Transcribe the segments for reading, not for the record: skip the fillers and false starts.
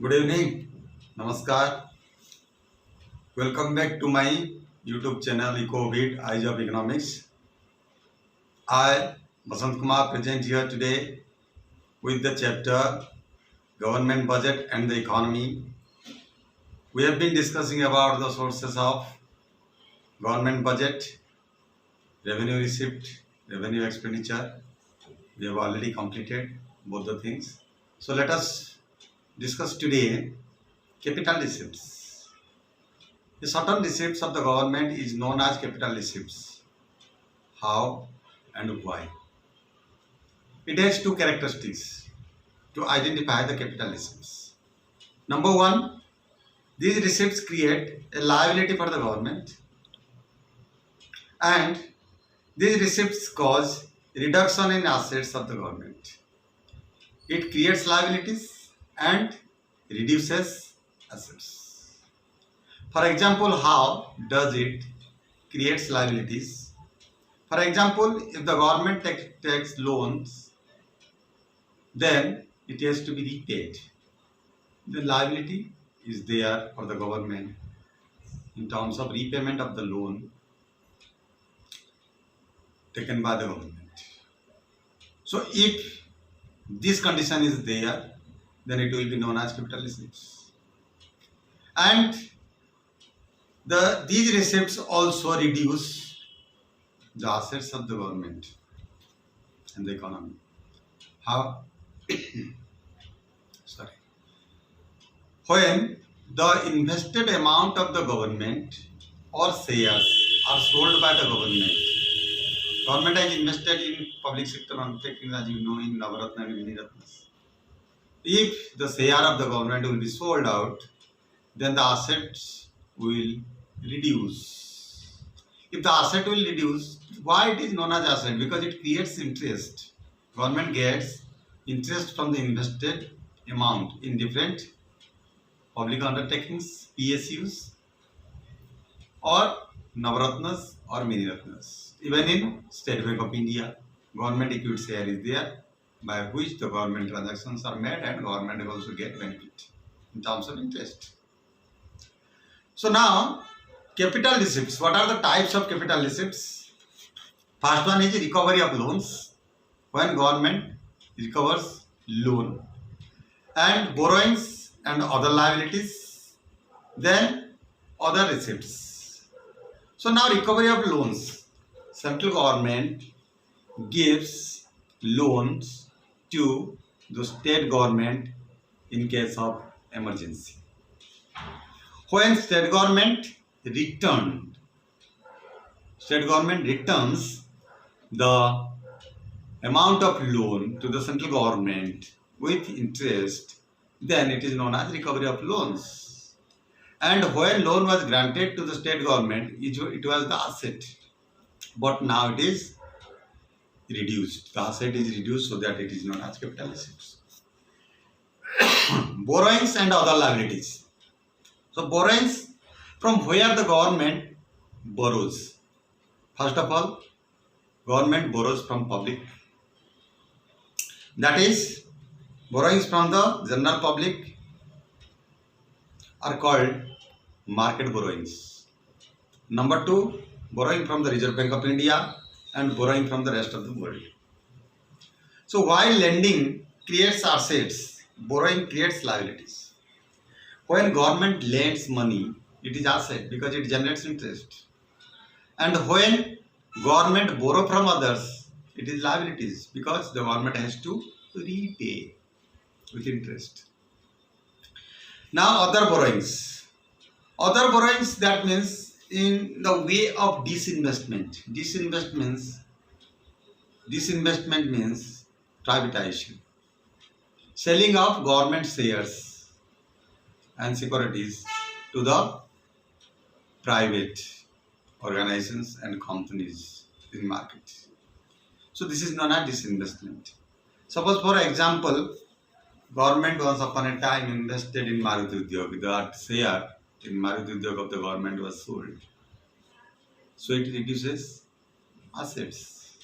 Good evening. Namaskar. Welcome back to my YouTube channel EcoVid Eyes of Economics. I, Basant Kumar, present here today with the chapter Government Budget and the Economy. We have been discussing about the sources of government budget, revenue receipt, revenue expenditure. We have already completed both the things. So let us discuss today capital receipts. The certain receipts of the government is known as capital receipts. How and why? It has two characteristics to identify the capital receipts. Number one, these receipts create a liability for the government, and these receipts cause reduction in assets of the government. It creates liabilities and reduces assets. For example, how does it creates liabilities? For example, if the government takes loans, then it has to be repaid. The liability is there for the government in terms of repayment of the loan taken by the government. So if this condition is there, then it will be known as capital receipts. And these receipts also reduce the assets of the government and the economy. How? Sorry. When the invested amount of the government or shares are sold by the government has invested in public sector undertakings, as you know, in Navaratna and Miniratnas. If the share of the government will be sold out, then the assets will reduce. If the asset will reduce, why it is known as asset? Because it creates interest. Government gets interest from the invested amount in different public undertakings, PSUs, or Navaratnas or Miniratnas. Even in State Bank of India, government equity share is there, by which the government transactions are made and government will also get benefit in terms of interest. So now, capital receipts. What are the types of capital receipts? First one is recovery of loans, when government recovers loan, and borrowings and other liabilities, then other receipts. So now recovery of loans. Central government gives loans to the state government in case of emergency. When state government returns the amount of loan to the central government with interest, then it is known as recovery of loans. And when loan was granted to the state government, it was the asset, but now it is reduced. The asset is reduced so that it is known as capital receipts. Borrowings and other liabilities. So borrowings, from where the government borrows. First of all, government borrows from public. That is, borrowings from the general public are called market borrowings. Number two, borrowing from the Reserve Bank of India and borrowing from the rest of the world. So while lending creates assets, borrowing creates liabilities. When government lends money, it is asset because it generates interest. And when government borrow from others, it is liabilities because the government has to repay with interest. Now other borrowings. Other borrowings, that means in the way of disinvestment. Disinvestment means privatization. Selling of government shares and securities to the private organizations and companies in market. So this is known as disinvestment. Suppose, for example, government once upon a time invested in Maruti Udyog. That share in Maruti Udyog of the government was sold. So it reduces assets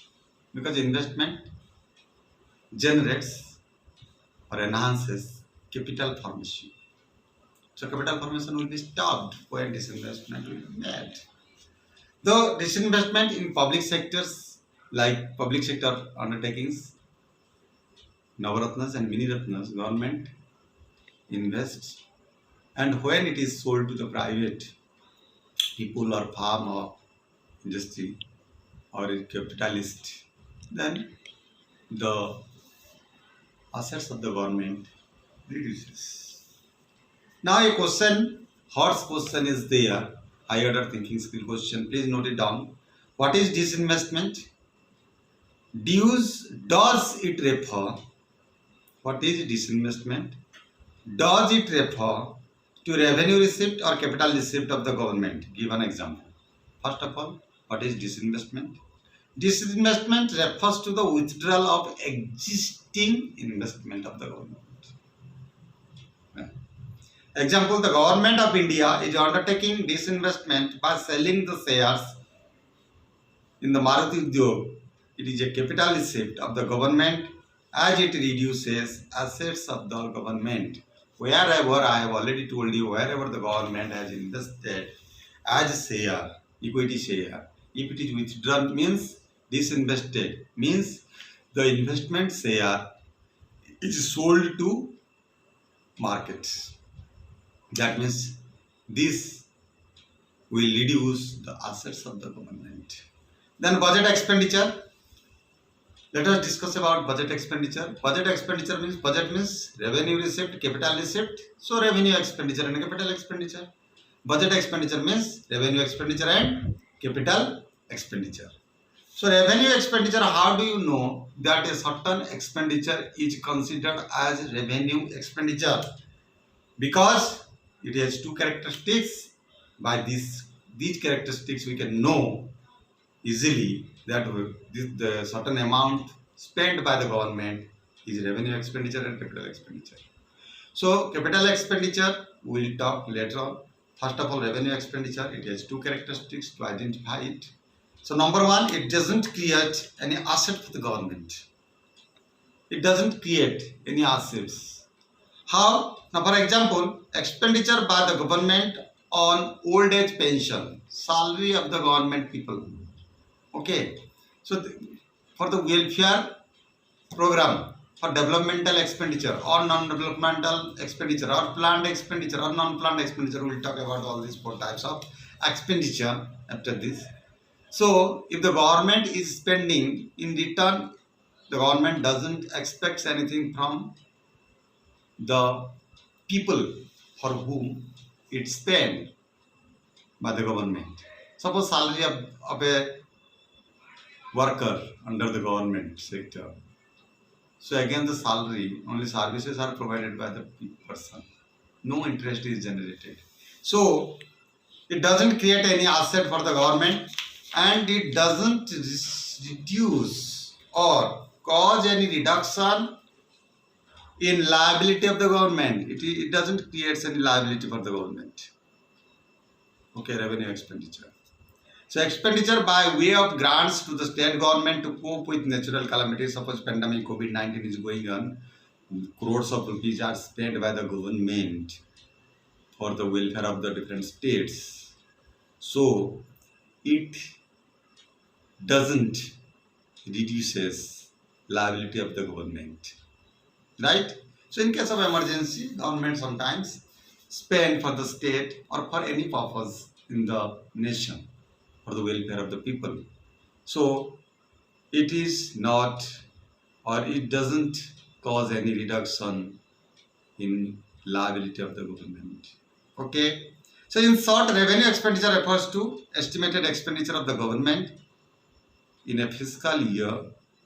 because investment generates or enhances capital formation. So capital formation will be stopped when disinvestment will be made. Though disinvestment in public sectors like public sector undertakings, Navaratnas and Mini Ratnas, government invests, and when it is sold to the private people or farm or industry or a capitalist, then the assets of the government reduces. Now a question, horse question is there, high order thinking skill question. Please note it down. What is disinvestment? Does it refer? What is disinvestment? Does it refer to revenue receipt or capital receipt of the government? Give an example. First of all, what is disinvestment? Disinvestment refers to the withdrawal of existing investment of the government. Example, the government of India is undertaking disinvestment by selling the shares in the Maruti Udyog. It is a capital receipt of the government as it reduces assets of the government. Wherever, I have already told you, wherever the government has invested as share, equity share, if it is withdrawn means disinvested, means the investment share is sold to markets. That means this will reduce the assets of the government. Then budget expenditure. Let us discuss about budget expenditure. Budget expenditure means, budget means revenue receipt, capital receipt. So revenue expenditure and capital expenditure. Budget expenditure means revenue expenditure and capital expenditure. So revenue expenditure, how do you know that a certain expenditure is considered as revenue expenditure? Because it has two characteristics. By these characteristics we can know easily that the certain amount spent by the government is revenue expenditure and capital expenditure. So capital expenditure we will talk later on. First of all, revenue expenditure, it has two characteristics to identify it. So number one, it doesn't create any asset for the government. It doesn't create any assets. How? Now for example, expenditure by the government on old age pension, salary of the government people. Okay, so for the welfare program, for developmental expenditure or non-developmental expenditure or planned expenditure or non-planned expenditure, we will talk about all these four types of expenditure after this. So if the government is spending, in return the government doesn't expect anything from the people for whom it's spent by the government. Suppose salary of a worker under the government sector. So again the salary, only services are provided by the person. No interest is generated. So it doesn't create any asset for the government and it doesn't reduce or cause any reduction in liability of the government. It doesn't create any liability for the government. Okay, revenue expenditure. So expenditure by way of grants to the state government to cope with natural calamities. Suppose pandemic COVID-19 is going on, crores of rupees are spent by the government for the welfare of the different states. So it doesn't reduces liability of the government, right? So in case of emergency, government sometimes spend for the state or for any purpose in the nation for the welfare of the people. So it is not, or it doesn't cause any reduction in liability of the government. Okay. So in short, revenue expenditure refers to estimated expenditure of the government in a fiscal year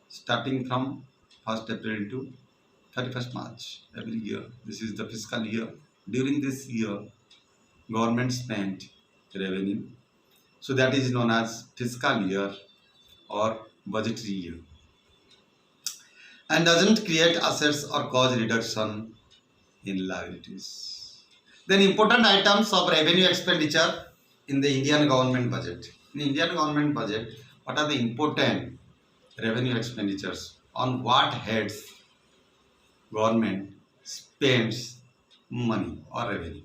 starting from 1st April to 31st March every year. This is the fiscal year. During this year, government spent revenue. So that is known as fiscal year or budgetary year. And doesn't create assets or cause reduction in liabilities. Then important items of revenue expenditure in the Indian government budget. In Indian government budget, what are the important revenue expenditures? On what heads government spends money or revenue?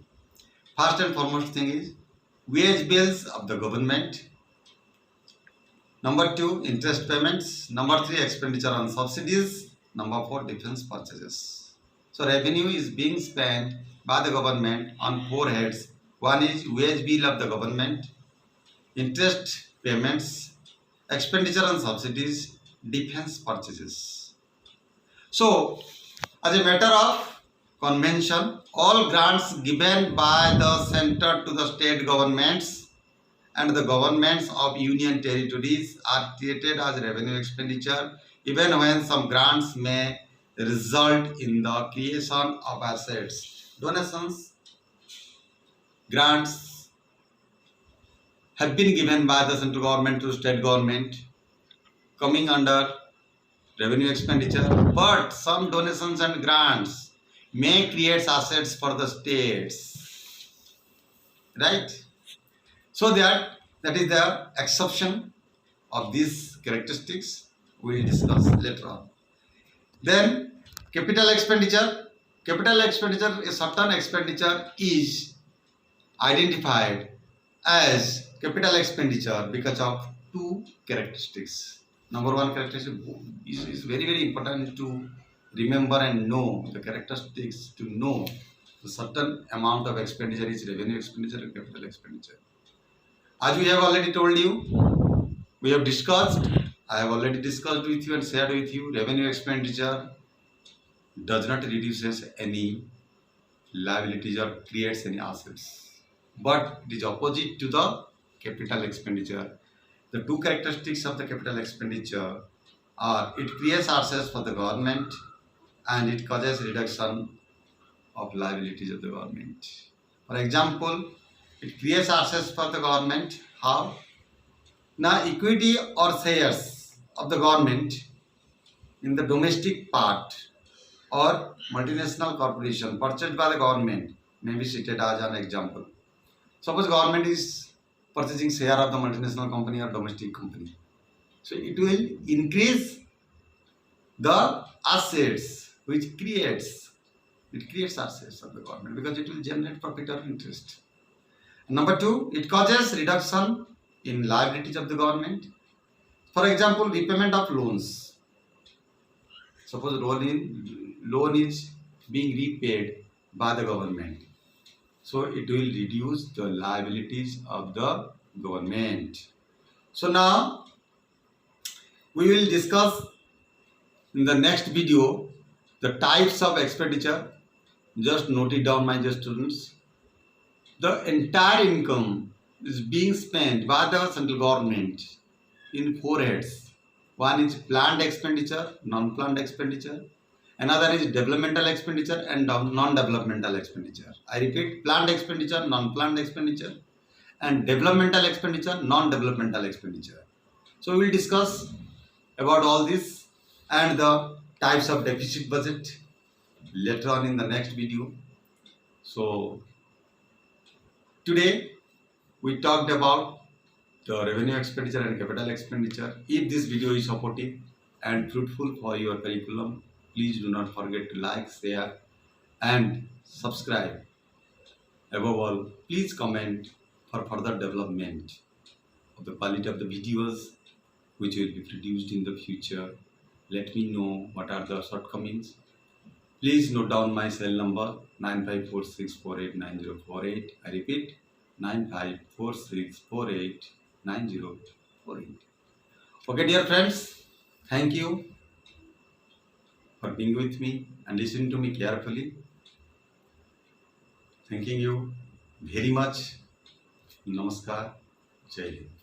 First and foremost thing is wage bills of the government. Number 2, interest payments. Number 3, expenditure on subsidies. Number 4, defense purchases. So revenue is being spent by the government on 4 heads. One is wage bill of the government, interest payments, expenditure on subsidies, defense purchases. So, as a matter of convention, all grants given by the center to the state governments and the governments of union territories are treated as revenue expenditure, even when some grants may result in the creation of assets. Donations, grants have been given by the central government to state government, coming under revenue expenditure, but some donations and grants may create assets for the states, right? So that is the exception of these characteristics we will discuss later on. Then capital expenditure. Capital expenditure, a certain expenditure is identified as capital expenditure because of 2 characteristics. Number 1 characteristic is very, very important to remember and know the characteristics, to know the certain amount of expenditure is revenue expenditure and capital expenditure. As we have already told you, we have discussed, I have already discussed with you and shared with you, revenue expenditure does not reduces any liabilities or creates any assets, but it is opposite to the capital expenditure. The 2 characteristics of the capital expenditure are it creates assets for the government and it causes reduction of liabilities of the government. For example, it creates assets for the government. How? Now, equity or shares of the government in the domestic part or multinational corporation purchased by the government may be cited as an example. Suppose government is purchasing share of the multinational company or domestic company. So it will increase the assets which creates assets of the government because it will generate profit or interest. Number 2, it causes reduction in liabilities of the government. For example, repayment of loans. Suppose loan is being repaid by the government. So it will reduce the liabilities of the government. So now we will discuss in the next video the types of expenditure. Just note it down, my dear students. The entire income is being spent by the central government in 4 heads. One is planned expenditure, non-planned expenditure. Another is developmental expenditure and non-developmental expenditure. I repeat, planned expenditure, non-planned expenditure, and developmental expenditure, non-developmental expenditure. So we will discuss about all this and the types of deficit budget later on in the next video. So today we talked about the revenue expenditure and capital expenditure. If this video is supportive and fruitful for your curriculum, please do not forget to like, share and subscribe. Above all, please comment for further development of the quality of the videos which will be produced in the future. Let me know what are the shortcomings. Please note down my cell number 9546489048. I repeat, 9546489048. Okay, dear friends, thank you for being with me and listening to me carefully. Thanking you very much. Namaskar. Jai Hind.